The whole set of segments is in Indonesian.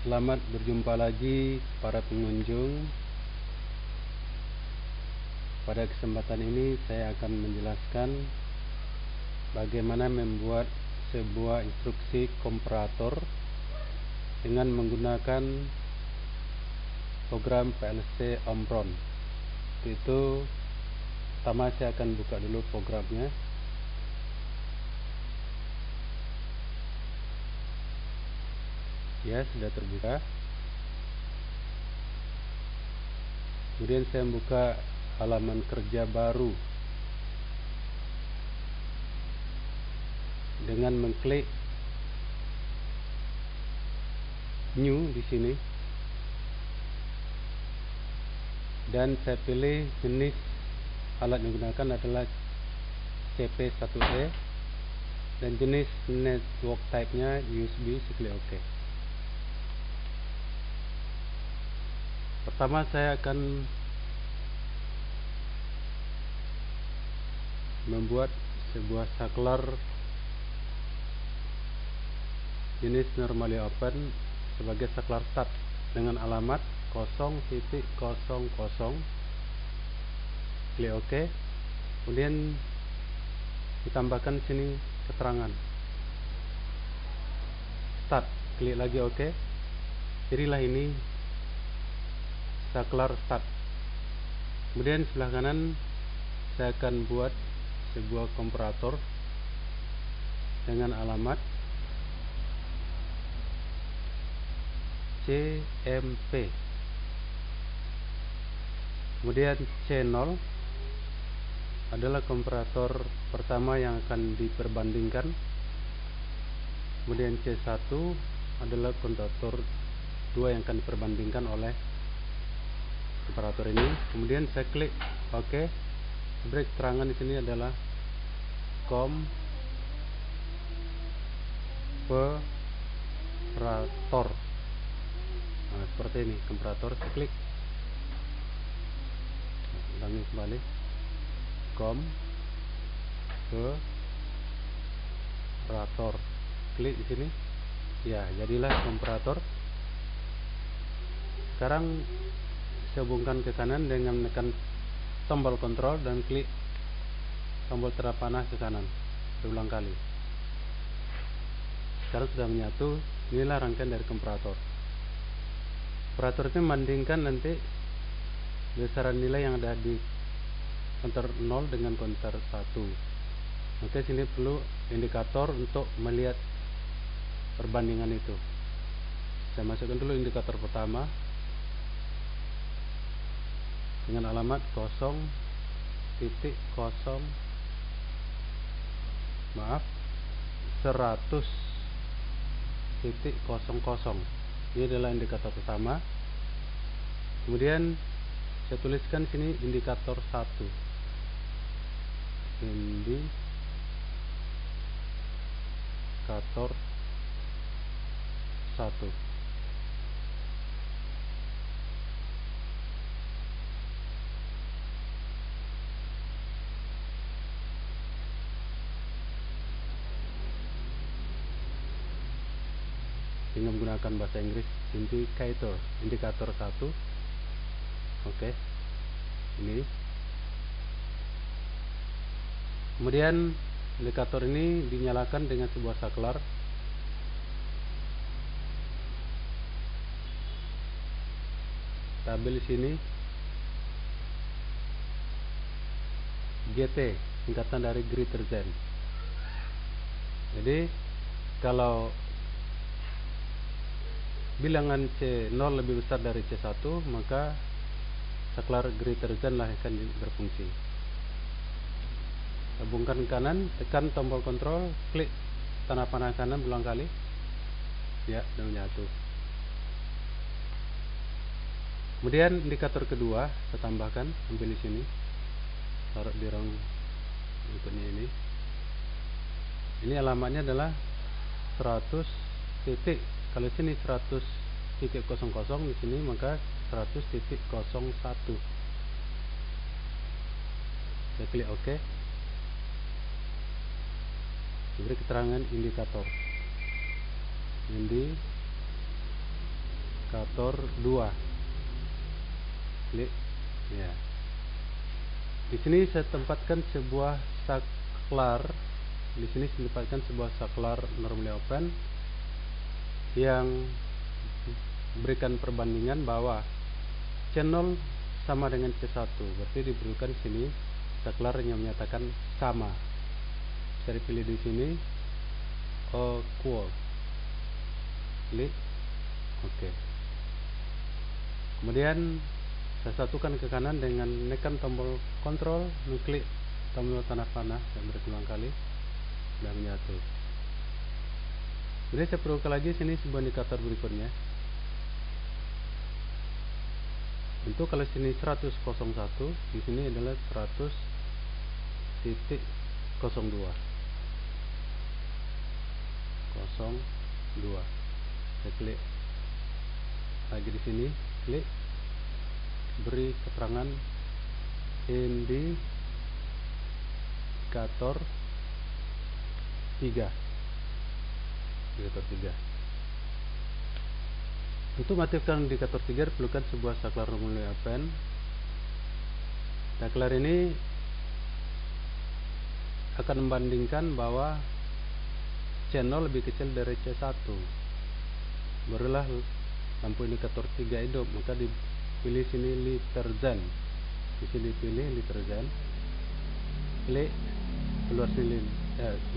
Selamat berjumpa lagi para pengunjung. Pada kesempatan ini saya akan menjelaskan bagaimana membuat sebuah instruksi komparator dengan menggunakan program PLC Omron. Itu pertama saya akan buka dulu programnya. Ya, sudah terbuka. Kemudian saya membuka halaman kerja baru dengan mengklik new di sini, dan saya pilih jenis alat yang digunakan adalah CP1E dan jenis network type-nya USB. Saya klik OK. Pertama saya akan membuat sebuah saklar jenis normally open sebagai saklar start dengan alamat 0.00. Klik OK. Kemudian ditambahkan sini keterangan start. Klik lagi OK. Jadilah ini saklar start. Kemudian sebelah kanan saya akan buat sebuah komparator dengan alamat CMP. Kemudian C0 adalah komparator pertama yang akan diperbandingkan. Kemudian C1 adalah komparator 2 yang akan diperbandingkan oleh komparator ini. Kemudian saya klik OK. Beri keterangan di sini adalah komparator. Nah, seperti ini komparator. Saya klik. Ulangi kembali. Komparator. Klik di sini. Ya, jadilah komparator. Sekarang saya hubungkan ke kanan dengan menekan tombol kontrol dan klik tombol tanda panah ke kanan berulang kali. Sekarang sudah menyatu. Inilah rangkaian dari komparator. Komparator itu membandingkan nanti besaran nilai yang ada di konter 0 dengan konter 1. Oke, sini perlu indikator untuk melihat perbandingan itu. Saya masukkan dulu indikator pertama dengan alamat 100. Ini adalah indikator pertama. Kemudian saya tuliskan sini indikator 1. Indikator 1. Dengan menggunakan bahasa Inggris, indikator 1. Oke. Ini. Kemudian indikator ini dinyalakan dengan sebuah saklar. Tabel di sini GT, singkatan dari greater than. Jadi kalau bilangan C0 lebih besar dari C1, maka saklar greater than lah akan berfungsi. Hubungkan kanan, tekan tombol kontrol, klik tanda panah kanan berulang kali. Ya, sudah menyatu. Kemudian indikator kedua saya tambahkan, ambil di sini, taruh di rong berikutnya ini. Ini alamatnya adalah 100 titik. Kalau sini 100.00 di sini, maka 100.01. Saya klik OK. Beri keterangan indikator. indikator 2. Klik ya. Di sini saya tempatkan sebuah saklar. Di sini saya tempatkan sebuah saklar normally open yang berikan perbandingan bahwa C0 sama dengan C1. Berarti diberikan sini saklar yang menyatakan sama. Bisa dipilih di sini equal. Klik oke. Kemudian saya satukan ke kanan dengan menekan tombol kontrol, mengklik tombol tanda panah dan berulang kali dan menyatu. Kemudian saya perlukan lagi sini sebuah indikator berikutnya. Untuk kalau sini 100.01, di sini adalah 100.02. 02. Saya klik lagi di sini, klik beri keterangan indikator 3. Indikator 3. Untuk mengaktifkan indikator 3 diperlukan sebuah saklar normally open. Saklar ini akan membandingkan bahwa C0 lebih kecil dari C1. Barulah lampu indikator 3 hidup, maka dipilih sini liter zen. Di sini dipilih liter zen. Klik keluar sini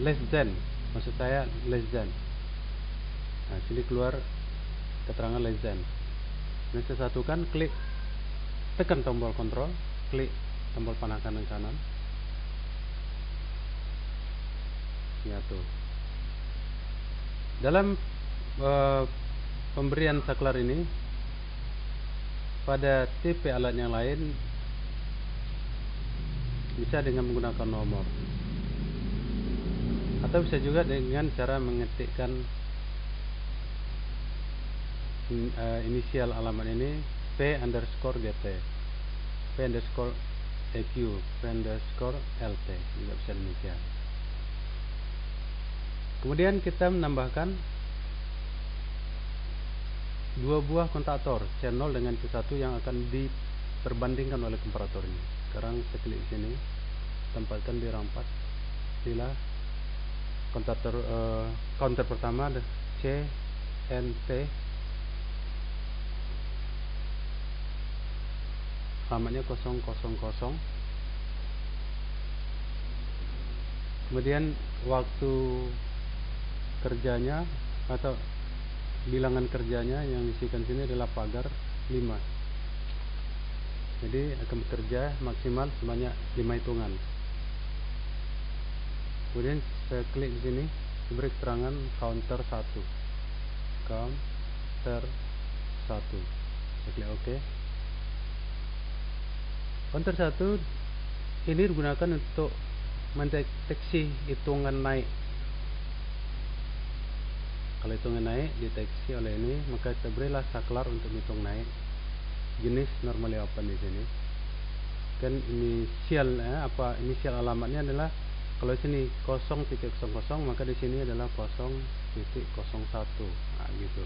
less than, maksud saya less than. Nah, sini keluar keterangan less than. Ini saya satukan, klik tekan tombol kontrol, klik tombol panah kanan. Nyatu. Dalam pemberian saklar ini pada tipe alat yang lain bisa dengan menggunakan nomor, atau bisa juga dengan cara mengetikkan inisial alamat ini P_GT, P_EQ, P_LT, juga bisa demikian. Kemudian kita menambahkan dua buah kontaktor C0 dengan C1 yang akan diperbandingkan oleh komparator ini. Sekarang saya klik sini, tempatkan di RAM 4. Inilah kontaktor counter pertama ada CNT, alamatnya 000. Kemudian waktu kerjanya atau bilangan kerjanya yang diisikan sini adalah pagar 5. Jadi akan bekerja maksimal sebanyak 5 hitungan. Kemudian saya klik di sini, diberi keterangan counter 1. Counter 1. Saya klik OK. Counter 1 ini digunakan untuk mendeteksi hitungan naik. Kalau hitungan naik deteksi oleh ini, maka kita berilah saklar untuk hitung naik. Jenis normally open di sini. Kan inisial inisial alamatnya adalah kalau sini 0.00, maka di sini adalah 0.01. Nah, gitu.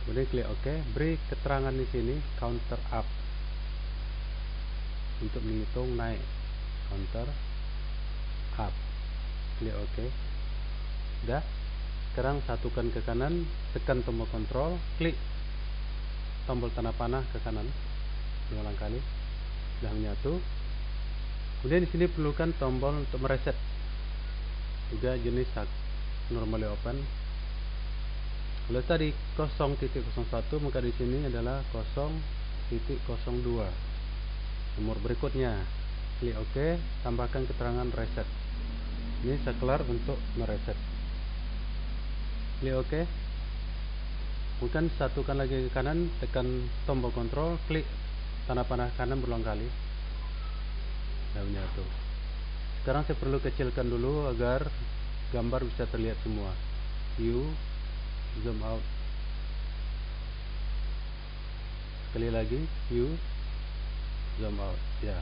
Kemudian klik OK, beri keterangan di sini counter up untuk menghitung naik. Counter up. Klik OK. Sudah. Sekarang satukan ke kanan, tekan tombol kontrol, klik tombol tanda panah ke kanan berulang kali. Sudah menyatu. Kemudian di sini perlukan tombol untuk mereset. Juga jenis normally open. Kalau tadi 0.01, maka di sini adalah 0.02. Nomor berikutnya, klik OK, tambahkan keterangan reset. Ini saklar untuk mereset. Klik OK. Bukan satukan lagi ke kanan, tekan tombol kontrol, klik tanda panah kanan berulang kali. Sudah menyatu. Sekarang saya perlu kecilkan dulu agar gambar bisa terlihat semua. View, zoom out. Sekali lagi, view, zoom out. Ya.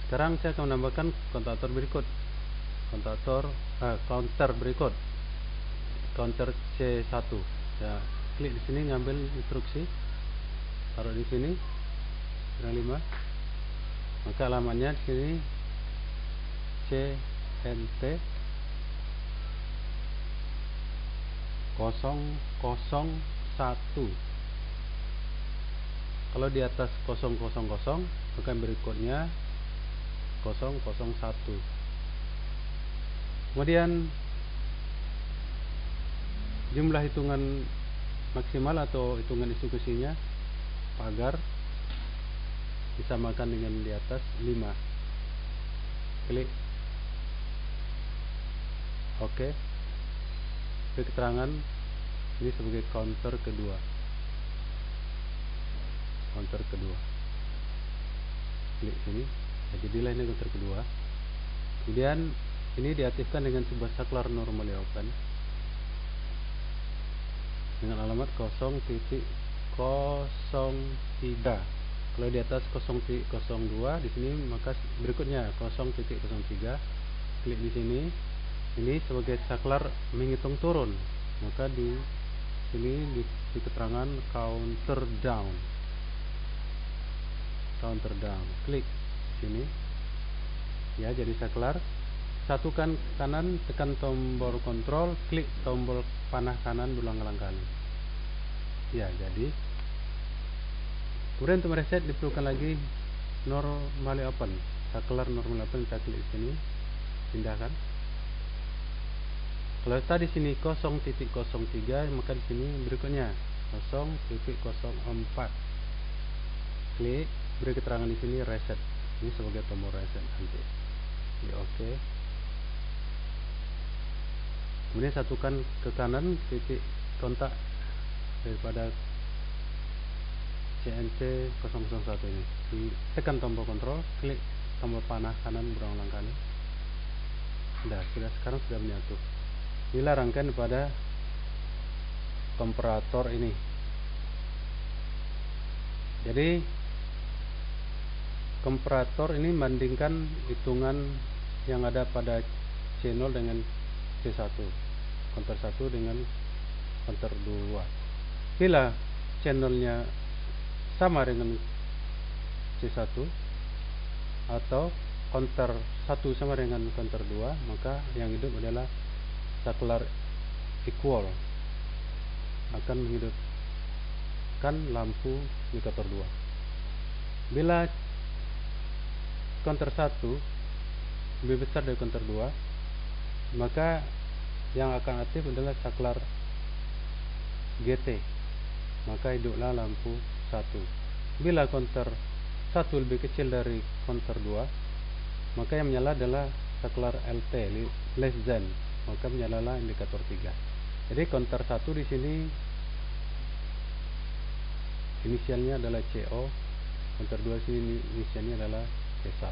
Sekarang saya akan menambahkan kontaktor berikut. Counter berikut. counter C1 ya. Klik di sini, ngambil instruksi, taruh di sini 5, maka alamatnya di sini CNT 001. Kalau di atas 000 maka yang berikutnya 001. Kemudian jumlah hitungan maksimal atau hitungan eksekusinya pagar disamakan dengan di atas 5. Klik OK. Beri keterangan ini sebagai counter kedua. Klik sini, jadilah ini counter kedua. Kemudian ini diaktifkan dengan sebuah saklar normally open dengan alamat 0.03. Kalau di atas 0.02 di sini, maka berikutnya 0.03. Klik di sini. Ini sebagai saklar menghitung turun, maka di sini di keterangan counter down. Klik di sini. Ya, jadi saklar. Satukan ke kanan, tekan tombol kontrol, klik tombol panah kanan berulang-ulang kali. Ya, jadi. Kemudian untuk mereset diperlukan lagi normally open. Saklar normally open, kita klik di sini, pindahkan. Kalau tadi sini 0.03, maka di sini berikutnya 0.04. Klik, beri keterangan di sini reset. Ini sebagai tombol reset nanti. Klik OK. Kemudian satukan ke kanan titik kontak daripada CNC 001 ini. Tekan tombol kontrol, klik tombol panah kanan berulang-ulang kali. Sekarang sudah menyatu. Inilah rangkaian pada komparator ini. Jadi komparator ini membandingkan hitungan yang ada pada C0 dengan C1, counter 1 dengan counter 2. Bila channelnya sama dengan C1 atau counter 1 sama dengan counter 2, maka yang hidup adalah saklar equal, akan menghidupkan lampu indikator 2. Bila counter 1 lebih besar dari counter 2, maka yang akan aktif adalah saklar GT, maka hiduplah lampu 1. Bila counter 1 lebih kecil dari counter 2, maka yang menyala adalah saklar LT, less than, maka menyalalah indikator 3. Jadi counter 1 di sini inisialnya adalah CO, counter 2 di sini inisialnya adalah C1.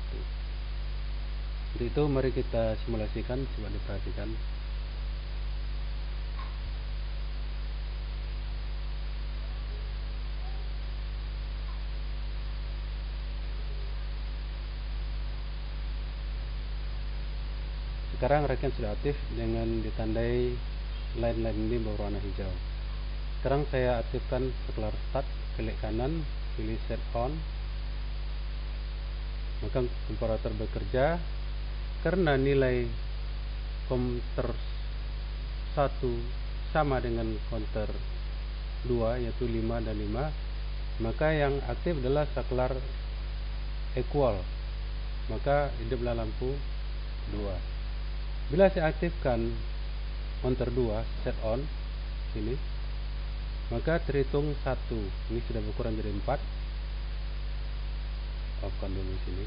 Untuk itu mari kita simulasikan, coba diperhatikan. Sekarang rangkaian sudah aktif dengan ditandai line-line ini berwarna hijau. Sekarang saya aktifkan saklar start, klik kanan, pilih set on, maka komparator bekerja. Karena nilai counter 1 sama dengan counter 2, yaitu 5 dan 5, maka yang aktif adalah saklar equal, maka hiduplah lampu 2. Bila saya aktifkan counter 2 set on ini, maka terhitung 1. Ini sudah berkurang jadi 4. Off-kan dulu sini.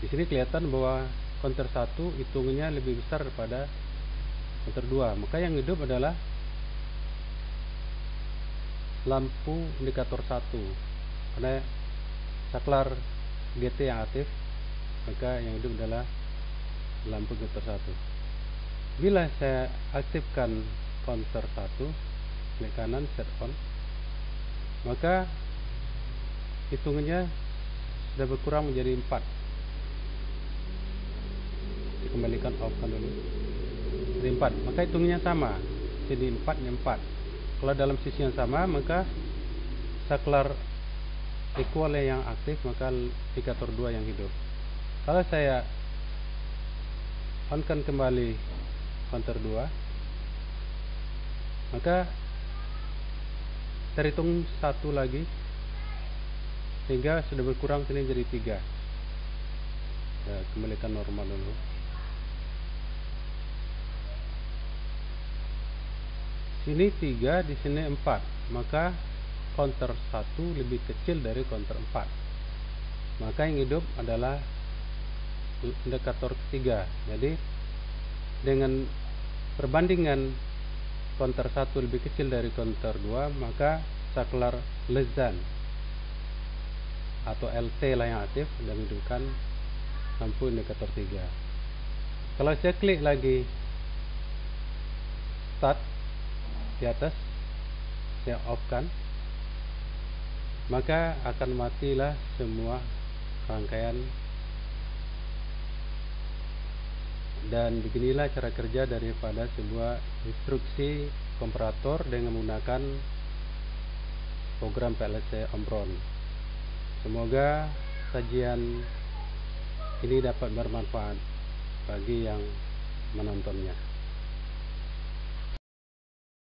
Di sini kelihatan bahwa counter 1 hitungannya lebih besar daripada counter 2, maka yang hidup adalah lampu indikator 1. Karena saklar GT yang aktif, maka yang hidup adalah lampu indikator 1. Bila saya aktifkan counter 1, klik kanan set on, maka hitungannya sudah berkurang menjadi 4. Dikembalikan off kan dulu. di 4, maka hitungnya sama. Sini 4, ini 4. Kalau dalam sisi yang sama, maka saklar equal yang aktif, maka indikator 2 yang hidup. Kalau saya on-kan kembali counter 2, maka terhitung 1 lagi sehingga sudah berkurang, sini jadi 3. Ya, kembalikan normal dulu. Sini 3, di sini 4, maka counter 1 lebih kecil dari counter 4, maka yang hidup adalah indikator ketiga. Jadi dengan perbandingan counter 1 lebih kecil dari counter 2, maka saklar less than atau LT lah yang aktif dan menunjukkan lampu indikator 3. Kalau saya klik lagi start di atas, saya off kan, maka akan matilah semua rangkaian. Dan beginilah cara kerja daripada sebuah instruksi komparator dengan menggunakan program PLC Omron. Semoga sajian ini dapat bermanfaat bagi yang menontonnya.